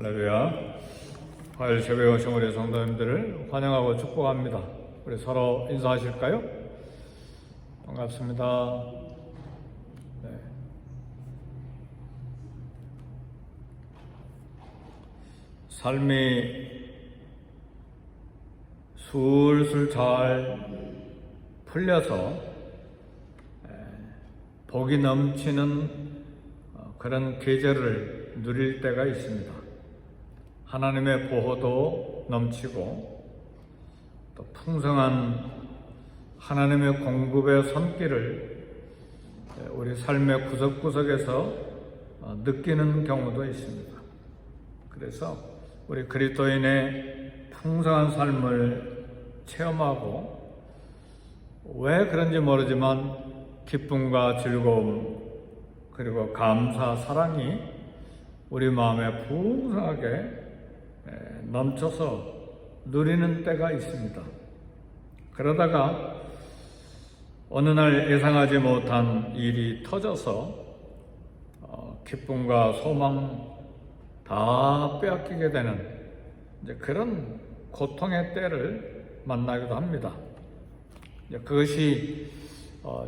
할렐루야. 화요일 새벽에 오신 우리 성도님들을 환영하고 축복합니다. 우리 서로 인사하실까요? 반갑습니다. 네. 삶이 술술 잘 풀려서 복이 넘치는 그런 계절을 누릴 때가 있습니다. 하나님의 보호도 넘치고 또 풍성한 하나님의 공급의 손길을 우리 삶의 구석구석에서 느끼는 경우도 있습니다. 그래서 우리 그리스도인의 풍성한 삶을 체험하고 왜 그런지 모르지만 기쁨과 즐거움 그리고 감사, 사랑이 우리 마음에 풍성하게 넘쳐서 누리는 때가 있습니다. 그러다가 어느 날 예상하지 못한 일이 터져서 기쁨과 소망 다 빼앗기게 되는 이제 그런 고통의 때를 만나기도 합니다. 그것이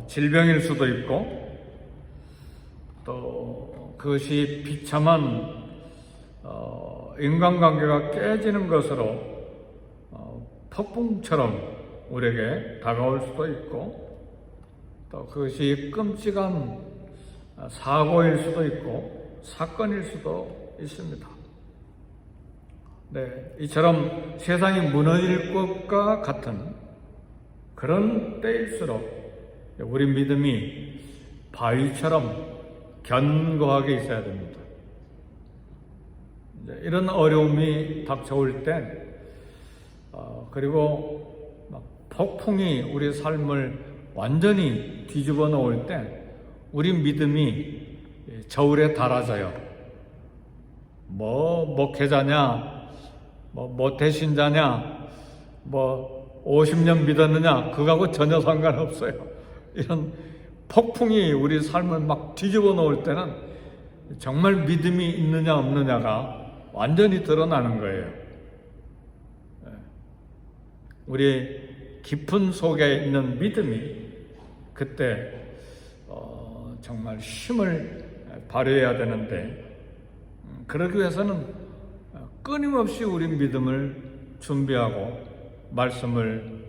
질병일 수도 있고 또 그것이 비참한 인간관계가 깨지는 것으로 폭풍처럼 우리에게 다가올 수도 있고 또 그것이 끔찍한 사고일 수도 있고 사건일 수도 있습니다. 네, 이처럼 세상이 무너질 것과 같은 그런 때일수록 우리 믿음이 바위처럼 견고하게 있어야 됩니다. 이런 어려움이 닥쳐올 때 그리고 막 폭풍이 우리 삶을 완전히 뒤집어 놓을 때 우리 믿음이 저울에 달아져요. 목회자냐, 모태신자냐, 50년 믿었느냐, 그거하고 전혀 상관없어요. 이런 폭풍이 우리 삶을 막 뒤집어 놓을 때는 정말 믿음이 있느냐 없느냐가 완전히 드러나는 거예요. 우리 깊은 속에 있는 믿음이 그때 정말 힘을 발휘해야 되는데 그러기 위해서는 끊임없이 우리 믿음을 준비하고 말씀을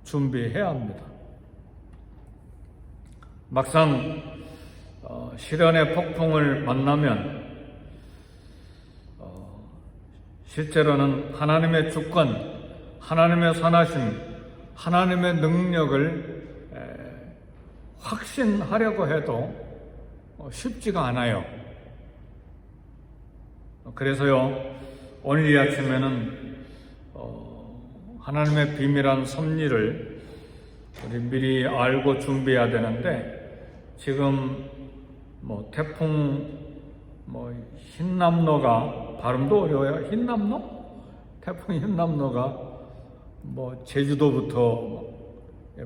준비해야 합니다. 막상 시련의 폭풍을 만나면 실제로는 하나님의 주권, 하나님의 선하심, 하나님의 능력을 확신하려고 해도 쉽지가 않아요. 그래서요, 오늘 이 아침에는 하나님의 비밀한 섭리를 우리 미리 알고 준비해야 되는데 지금 태풍 흰남노가 발음도 어려워요. 흰남노? 태풍 흰남노가 제주도부터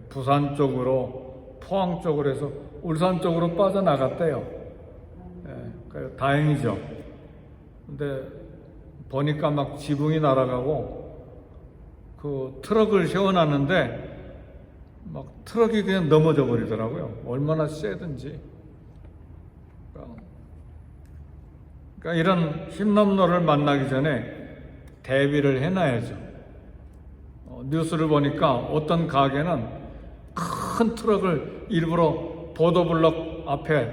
부산 쪽으로 포항 쪽으로 해서 울산 쪽으로 빠져나갔대요. 다행이죠. 근데 보니까 막 지붕이 날아가고 그 트럭을 세워놨는데 막 트럭이 그냥 넘어져 버리더라고요. 얼마나 세든지. 그러니까 이런 흰남노를 만나기 전에 대비를 해놔야죠. 뉴스를 보니까 어떤 가게는 큰 트럭을 일부러 보도블록 앞에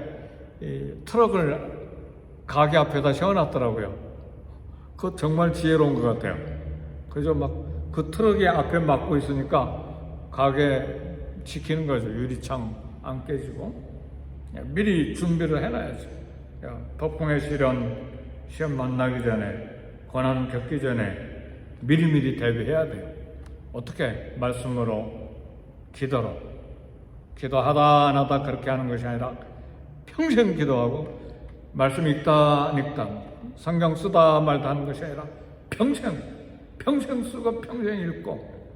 트럭을 가게 앞에다 세워놨더라고요. 그거 정말 지혜로운 것 같아요. 그래서 막 그 트럭이 앞에 막고 있으니까 가게 지키는 거죠. 유리창 안 깨지고. 미리 준비를 해놔야죠. 폭풍의 시험 만나기 전에, 고난 겪기 전에 미리미리 대비해야 돼요. 어떻게? 말씀으로, 기도로. 기도하다 안 하다 그렇게 하는 것이 아니라 평생 기도하고 말씀 읽다 성경 쓰다 말다 하는 것이 아니라 평생 쓰고 평생 읽고.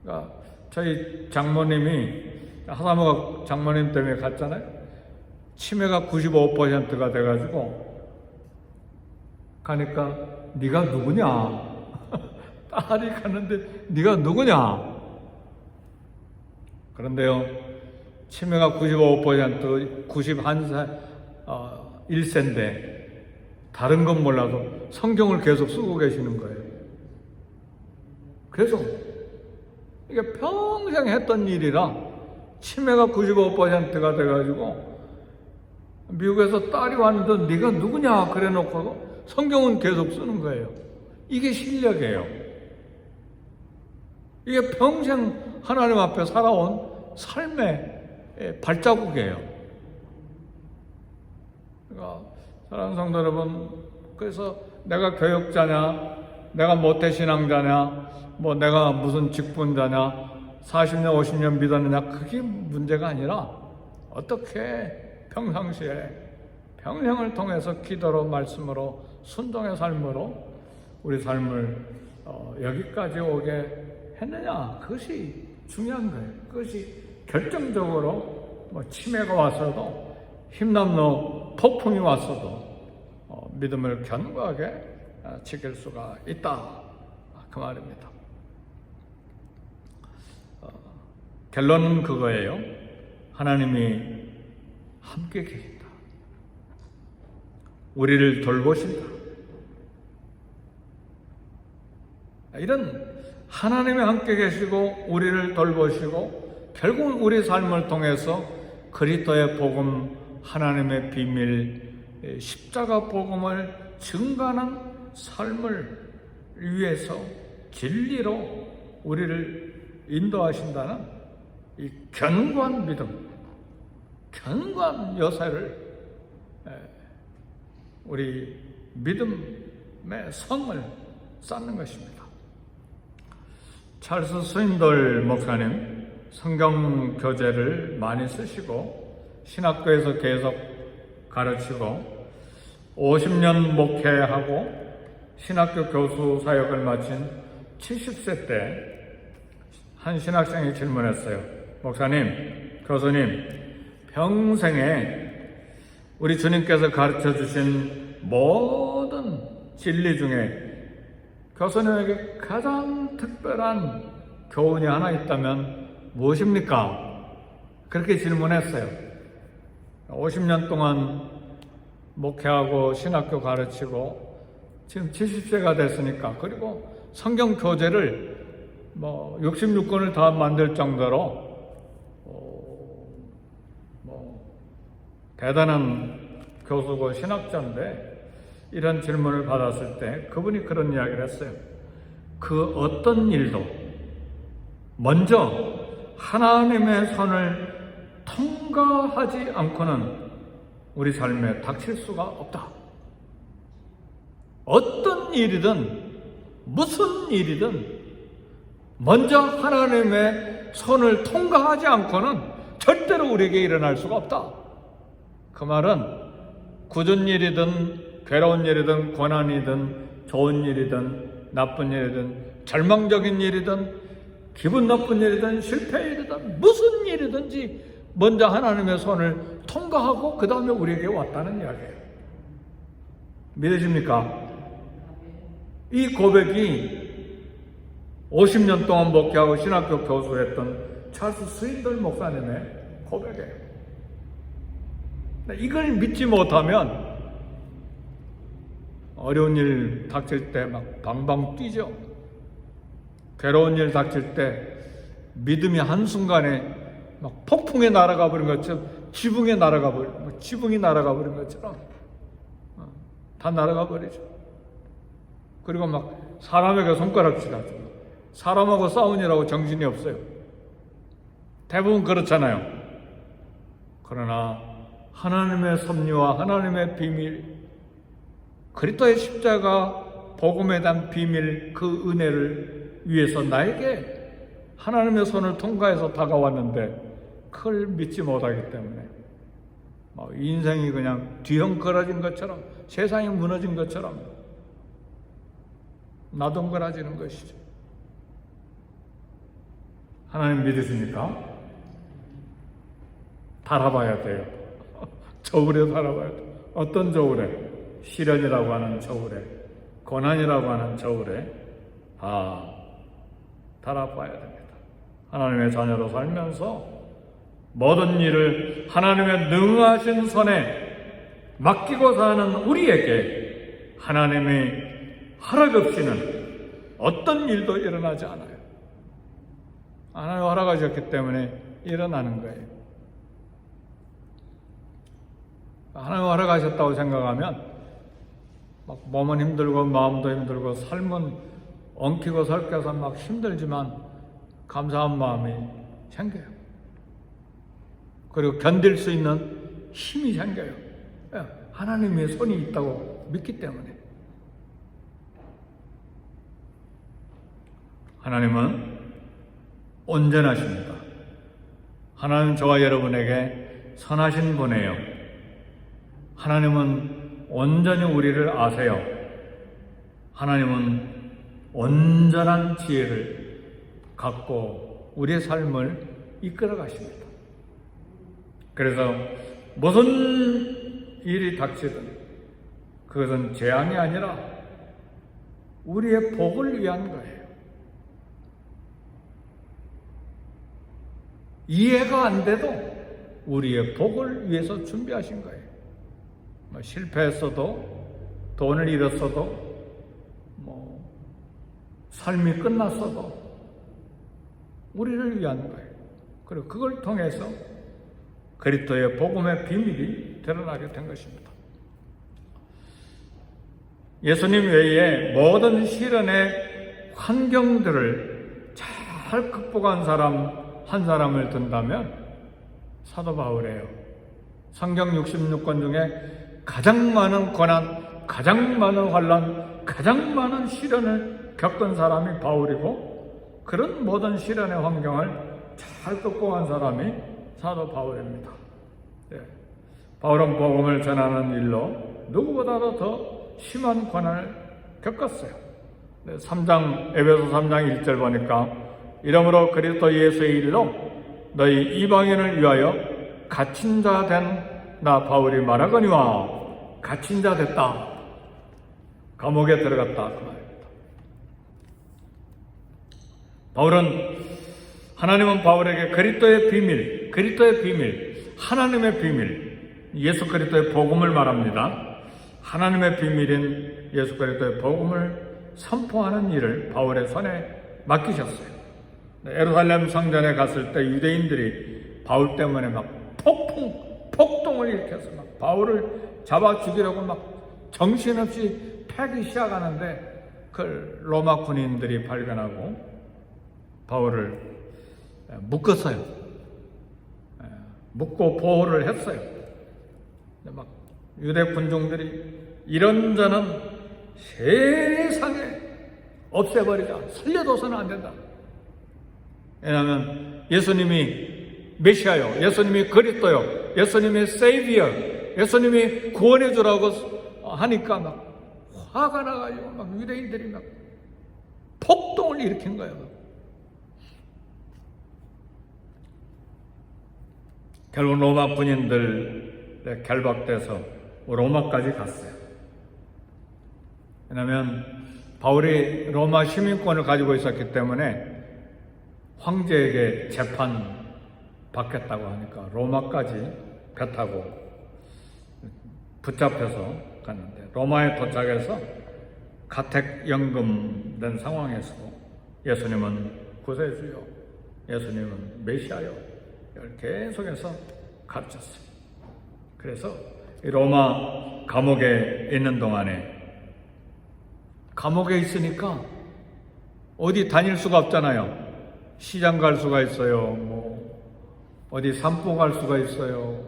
그러니까 저희 장모님이 하사모가 장모님 때문에 갔잖아요. 치매가 95%가 돼가지고 가니까 네가 누구냐? 딸이 가는데 네가 누구냐? 그런데요, 치매가 95%, 91세, 1세인데 다른 건 몰라도 성경을 계속 쓰고 계시는 거예요. 계속. 이게 평생 했던 일이라 치매가 95%가 돼가지고 미국에서 딸이 왔는데 네가 누구냐 그래 놓고 성경은 계속 쓰는 거예요. 이게 실력이에요. 이게 평생 하나님 앞에 살아온 삶의 발자국이에요. 그러니까 사랑하는 성도 여러분, 그래서 내가 교역자냐, 내가 모태신앙자냐, 뭐 내가 무슨 직분자냐, 40년 50년 믿었느냐, 그게 문제가 아니라 어떻게 평상시에 평생을 통해서 기도로 말씀으로 순종의 삶으로 우리 삶을 여기까지 오게 했느냐, 그것이 중요한 거예요. 그것이 결정적으로 뭐 치매가 왔어도 힘남로 폭풍이 왔어도 믿음을 견고하게 지킬 수가 있다, 그 말입니다. 결론은 그거예요. 하나님이 함께 계신다. 우리를 돌보신다. 이런 하나님이 함께 계시고 우리를 돌보시고 결국 우리 삶을 통해서 그리스도의 복음, 하나님의 비밀, 십자가 복음을 증거하는 삶을 위해서 진리로 우리를 인도하신다는 이 견고한 믿음, 견고한 여세를 우리 믿음의 성을 쌓는 것입니다. 찰스 스윈돌 목사님 성경 교재를 많이 쓰시고 신학교에서 계속 가르치고 50년 목회하고 신학교 교수 사역을 마친 70세 때 한 신학생이 질문했어요. 목사님, 교수님, 평생에 우리 주님께서 가르쳐 주신 모든 진리 중에 교수님에게 가장 특별한 교훈이 하나 있다면 무엇입니까? 그렇게 질문했어요. 50년 동안 목회하고 신학교 가르치고 지금 70세가 됐으니까, 그리고 성경 교재를 66권을 다 만들 정도로 대단한 교수고 신학자인데 이런 질문을 받았을 때 그분이 그런 이야기를 했어요. 그 어떤 일도 먼저 하나님의 손을 통과하지 않고는 우리 삶에 닥칠 수가 없다. 어떤 일이든 무슨 일이든 먼저 하나님의 손을 통과하지 않고는 절대로 우리에게 일어날 수가 없다. 그 말은 굳은 일이든 괴로운 일이든 고난이든 좋은 일이든 나쁜 일이든 절망적인 일이든 기분 나쁜 일이든 실패 일이든 무슨 일이든지 먼저 하나님의 손을 통과하고 그 다음에 우리에게 왔다는 이야기예요. 믿으십니까? 이 고백이 50년 동안 목회하고 신학교 교수했던 찰스 스윈돌 목사님의 고백이에요. 이걸 믿지 못하면 어려운 일 닥칠 때 막 방방 뛰죠. 괴로운 일 닥칠 때 믿음이 한순간에 막 폭풍에 날아가 버린 것처럼 지붕이 날아가 버린 것처럼 다 날아가 버리죠. 그리고 막 사람에게 손가락질하죠. 사람하고 싸우느라고 정신이 없어요. 대부분 그렇잖아요. 그러나 하나님의 섭리와 하나님의 비밀, 그리스도의 십자가 복음에 대한 비밀, 그 은혜를 위해서 나에게 하나님의 손을 통과해서 다가왔는데 그걸 믿지 못하기 때문에 인생이 그냥 뒤엉그러진 것처럼, 세상이 무너진 것처럼 나동그라지는 것이죠. 하나님 믿으십니까? 달아봐야 돼요. 저울에 달아봐야 돼요. 어떤 저울에? 시련이라고 하는 저울에, 고난이라고 하는 저울에 다 달아봐야 됩니다. 하나님의 자녀로 살면서 모든 일을 하나님의 능하신 손에 맡기고 사는 우리에게 하나님의 허락 없이는 어떤 일도 일어나지 않아요. 하나님 허락하셨기 때문에 일어나는 거예요. 하나님 허락하셨다고 생각하면 막 몸은 힘들고 마음도 힘들고 삶은 엉키고 설켜서 막 힘들지만 감사한 마음이 생겨요. 그리고 견딜 수 있는 힘이 생겨요. 하나님의 손이 있다고 믿기 때문에. 하나님은 온전하십니다. 하나님 저와 여러분에게 선하신 분이에요. 하나님은 온전히 우리를 아세요. 하나님은 온전한 지혜를 갖고 우리의 삶을 이끌어 가십니다. 그래서 무슨 일이 닥치든 그것은 재앙이 아니라 우리의 복을 위한 거예요. 이해가 안 돼도 우리의 복을 위해서 준비하신 거예요. 실패했어도, 돈을 잃었어도, 삶이 끝났어도 우리를 위한 거예요. 그리고 그걸 통해서 그리스도의 복음의 비밀이 드러나게 된 것입니다. 예수님 외에 모든 시련의 환경들을 잘 극복한 사람 한 사람을 든다면 사도 바울이에요. 성경 66권 중에 가장 많은 고난, 가장 많은 환난, 가장 많은 시련을 겪은 사람이 바울이고 그런 모든 시련의 환경을 잘 극복한 사람이 사도 바울입니다. 바울은 복음을 전하는 일로 누구보다도 더 심한 고난을 겪었어요. 3장, 에베소 3장 1절 보니까 이러므로 그리스도 예수의 일로 너희 이방인을 위하여 갇힌 자 된 나 바울이 말하거니와 갇힌 자 됐다. 감옥에 들어갔다. 그 말입니다. 바울은 하나님은 바울에게 그리스도의 비밀, 하나님의 비밀, 예수 그리스도의 복음을 말합니다. 하나님의 비밀인 예수 그리스도의 복음을 선포하는 일을 바울의 손에 맡기셨어요. 예루살렘 성전에 갔을 때 유대인들이 바울 때문에 막 폭동을 일으켜서 막 바울을 잡아 죽이려고 막 정신없이 패기 시작하는데 그걸 로마 군인들이 발견하고 바울을 묶었어요. 묶고 보호를 했어요. 막 유대 군중들이 이런 자는 세상에 없애버리자. 살려둬서는 안 된다. 왜냐하면 예수님이 메시아요, 예수님이 그리스도요, 예수님이 세이비어, 예수님이 구원해 주라고 하니까 막 화가 나가지고 막 유대인들이 막 폭동을 일으킨 거예요. 결국 로마 군인들에 결박돼서 로마까지 갔어요. 왜냐하면 바울이 로마 시민권을 가지고 있었기 때문에 황제에게 재판 받겠다고 하니까 로마까지 배 타고 붙잡혀서 갔는데 로마에 도착해서 가택연금된 상황에서 예수님은 구세주요, 예수님은 메시아요 계속해서 가르쳤어요. 그래서 이 로마 감옥에 있는 동안에 감옥에 있으니까 어디 다닐 수가 없잖아요. 시장 갈 수가 있어요. 어디 산보 갈 수가 있어요.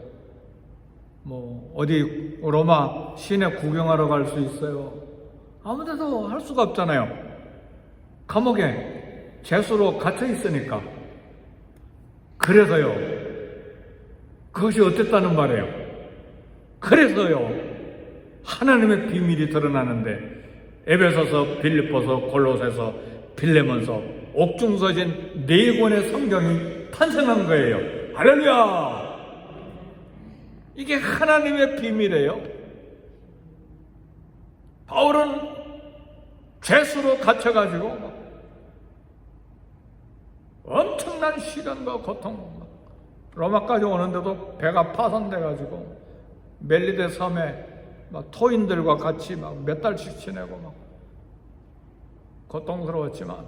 어디 로마 시내 구경하러 갈 수 있어요. 아무 데도 할 수가 없잖아요. 감옥에 죄수로 갇혀 있으니까. 그래서요. 그것이 어땠다는 말이에요. 그래서요. 하나님의 비밀이 드러나는데 에베소서, 빌립보서, 골로새서, 빌레몬서, 옥중서진 4권의 성경이 탄생한 거예요. 할렐루야! 이게 하나님의 비밀이에요. 바울은 죄수로 갇혀가지고 엄청난 시련과 고통, 로마까지 오는데도 배가 파손돼가지고 멜리데 섬에 토인들과 같이 몇 달씩 지내고 고통스러웠지만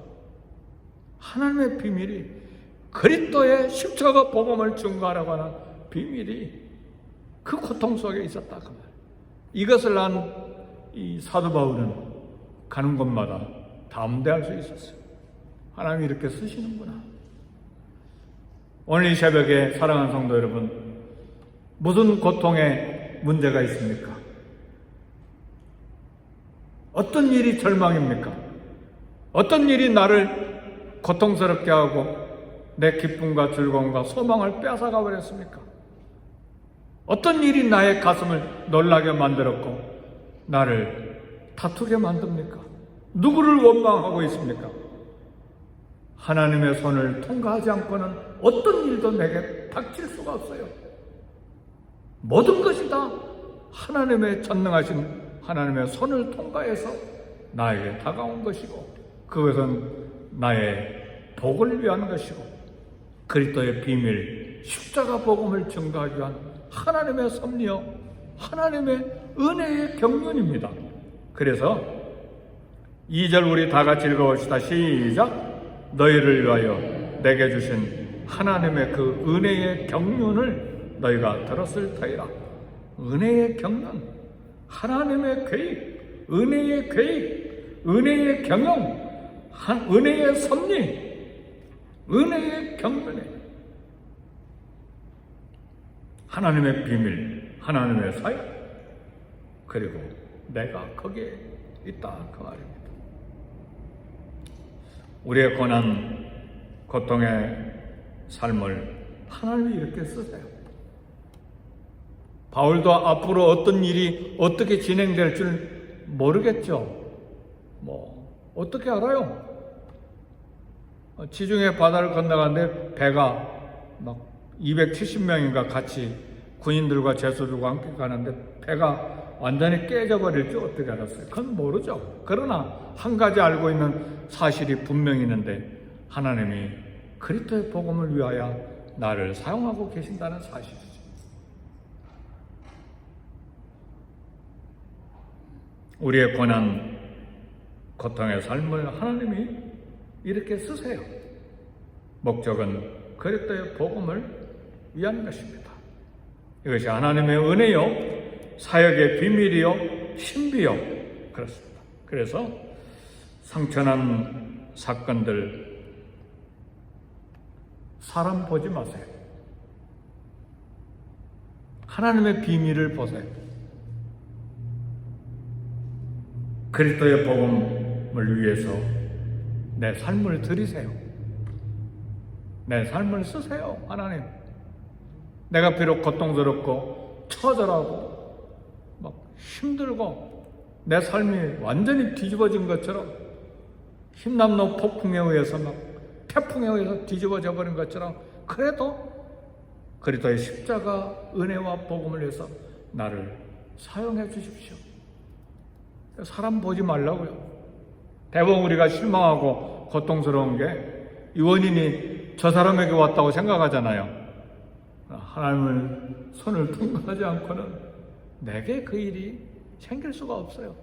하나님의 비밀이, 그리스도의 십자가 복음을 증거하라고 하는 비밀이 그 고통 속에 있었다 그 말. 이것을 난 이 사도 바울은 가는 곳마다 담대할 수 있었어요. 하나님이 이렇게 쓰시는구나. 오늘 이 새벽에 사랑하는 성도 여러분, 무슨 고통에 문제가 있습니까? 어떤 일이 절망입니까? 어떤 일이 나를 고통스럽게 하고 내 기쁨과 즐거움과 소망을 뺏어가 버렸습니까? 어떤 일이 나의 가슴을 놀라게 만들었고 나를 다투게 만듭니까? 누구를 원망하고 있습니까? 하나님의 손을 통과하지 않고는 어떤 일도 내게 닥칠 수가 없어요. 모든 것이 다 하나님의 전능하신 하나님의 손을 통과해서 나에게 다가온 것이고, 그것은 나의 복을 위한 것이고 그리스도의 비밀 십자가 복음을 증거하기 위한 하나님의 섭리요 하나님의 은혜의 경륜입니다. 그래서 2절 우리 다 같이 읽어봅시다. 시작. 너희를 위하여 내게 주신 하나님의 그 은혜의 경륜을 너희가 들었을 터이라. 은혜의 경륜, 하나님의 계획, 은혜의 계획, 은혜의 경영, 은혜의 섭리, 은혜의 경륜에 하나님의 비밀, 하나님의 사역, 그리고 내가 거기에 있다 그 말입니다. 우리의 고난, 고통의 삶을 하나님이 이렇게 쓰세요. 바울도 앞으로 어떤 일이 어떻게 진행될 줄 모르겠죠. 어떻게 알아요? 지중해 바다를 건너가는데 배가 막 270명인가 같이 군인들과 제수들과 함께 가는데 배가 완전히 깨져버릴 줄 어떻게 알았어요? 그건 모르죠. 그러나 한 가지 알고 있는 사실이 분명히 있는데, 하나님이 그리스도의 복음을 위하여 나를 사용하고 계신다는 사실이죠. 우리의 고난, 고통의 삶을 하나님이 이렇게 쓰세요. 목적은 그리스도의 복음을 위한 것입니다. 이것이 하나님의 은혜요, 사역의 비밀이요, 신비요, 그렇습니다. 그래서 상처난 사건들 사람 보지 마세요. 하나님의 비밀을 보세요. 그리스도의 복음을 위해서 내 삶을 드리세요. 내 삶을 쓰세요. 하나님, 내가 비록 고통스럽고 처절하고 막 힘들고 내 삶이 완전히 뒤집어진 것처럼, 힘남로 폭풍에 의해서 막 태풍에 의해서 뒤집어져 버린 것처럼, 그래도 그리스도의 십자가 은혜와 복음을 위해서 나를 사용해 주십시오. 사람 보지 말라고요. 대부분 우리가 실망하고 고통스러운 게 이 원인이 저 사람에게 왔다고 생각하잖아요. 하나님을 손을 통과하지 않고는 내게 그 일이 생길 수가 없어요.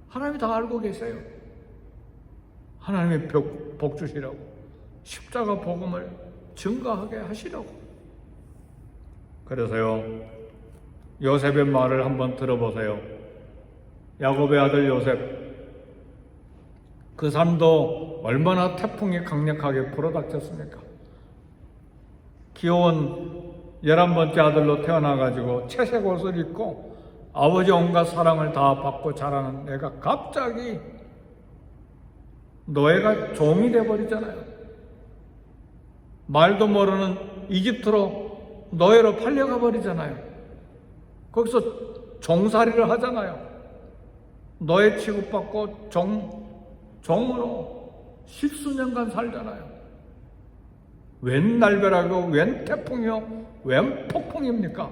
하나님이 다 알고 계세요. 하나님의 복 주시라고, 십자가 복음을 증거하게 하시라고. 그래서요, 요셉의 말을 한번 들어보세요. 야곱의 아들 요셉, 그 삶도 얼마나 태풍이 강력하게 불어닥쳤습니까? 귀여운 11번째 아들로 태어나가지고 채색 옷을 입고 아버지 온갖 사랑을 다 받고 자라는 애가 갑자기 노예가 종이 돼버리잖아요. 말도 모르는 이집트로 노예로 팔려가 버리잖아요. 거기서 종살이를 하잖아요. 노예 취급받고 종으로 십수년간 살잖아요. 웬 날벼락이고 웬 태풍이요, 웬 폭풍입니까?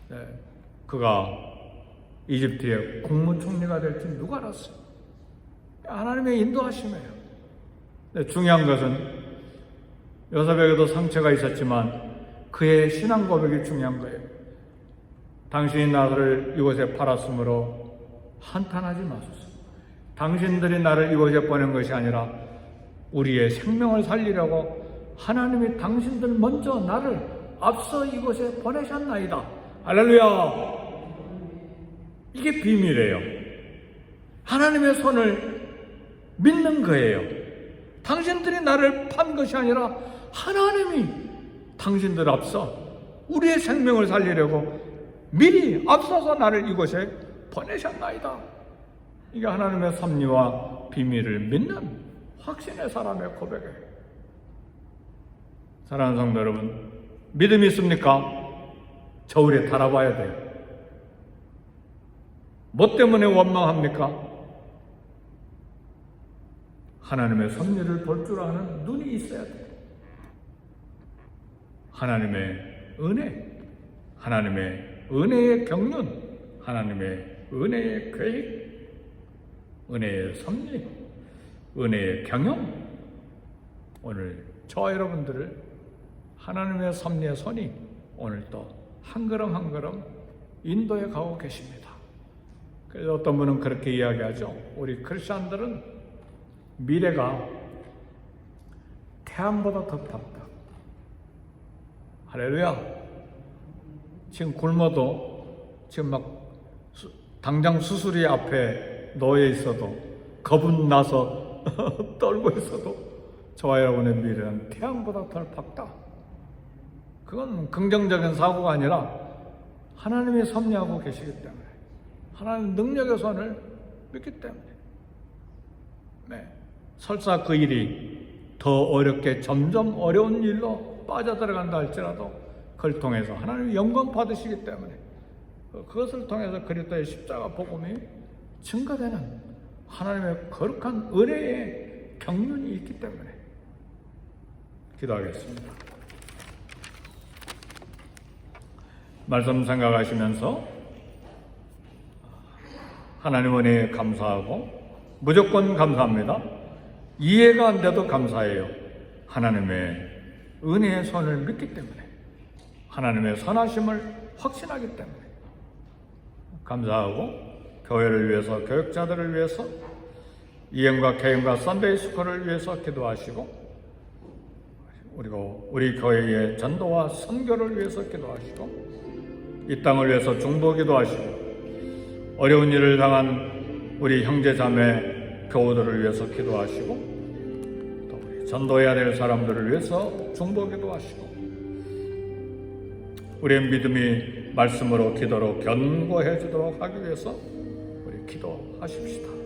네. 그가 이집트의 국무총리가 될지 누가 알았어요? 하나님의 인도하심이에요. 근데 중요한 것은 요셉에게도 상처가 있었지만 그의 신앙 고백이 중요한 거예요. 당신이 나를 이곳에 팔았으므로 한탄하지 마소서. 당신들이 나를 이곳에 보낸 것이 아니라 우리의 생명을 살리려고 하나님이 당신들 먼저 나를 앞서 이곳에 보내셨나이다. 할렐루야. 이게 비밀이에요. 하나님의 손을 믿는 거예요. 당신들이 나를 판 것이 아니라 하나님이 당신들 앞서 우리의 생명을 살리려고 미리 앞서서 나를 이곳에 보내셨나이다. 이게 하나님의 섭리와 비밀을 믿는 확신의 사람의 고백이에요. 사랑하는 성도 여러분, 믿음이 있습니까? 저울에 달아봐야 돼요. 뭐 때문에 원망합니까? 하나님의 섭리를 볼 줄 아는 눈이 있어야 돼요. 하나님의 은혜, 하나님의 은혜의 경륜, 하나님의 은혜의 계획, 은혜의 섭리, 은혜의 경영. 오늘 저와 여러분들을 하나님의 섭리의 손이 오늘 또 한 걸음 한 걸음 인도해 가고 계십니다. 그래서 어떤 분은 그렇게 이야기하죠. 우리 크리스천들은 미래가 태양보다 더 밝다. 할렐루야. 지금 굶어도 지금 막 당장 수술이 앞에 놓여 있어도 겁은 나서 떨고 있어도 저와 여러분의 미래는 태양보다 더 밝다. 그건 긍정적인 사고가 아니라 하나님이 섭리하고 계시기 때문에, 하나님 능력의 손을 믿기 때문에. 네. 설사 그 일이 더 어렵게 점점 어려운 일로 빠져들어간다 할지라도 그걸 통해서 하나님이 영광 받으시기 때문에, 그것을 통해서 그리스도의 십자가 복음이 증거되는 하나님의 거룩한 은혜의 경륜이 있기 때문에. 기도하겠습니다. 말씀 생각하시면서 하나님 은혜에 감사하고, 무조건 감사합니다. 이해가 안 돼도 감사해요. 하나님의 은혜의 손을 믿기 때문에, 하나님의 선하심을 확신하기 때문에 감사하고, 교회를 위해서, 교육자들을 위해서, 이행과 개인과 썬데이 스쿨을 위해서 기도하시고, 그리고 우리 교회의 전도와 선교를 위해서 기도하시고, 이 땅을 위해서 중보기도 하시고, 어려운 일을 당한 우리 형제자매 교우들을 위해서 기도하시고, 또 우리 전도해야 될 사람들을 위해서 중보기도 하시고, 우리의 믿음이 말씀으로 기도로 견고해지도록 하기 위해서 우리 기도하십시다.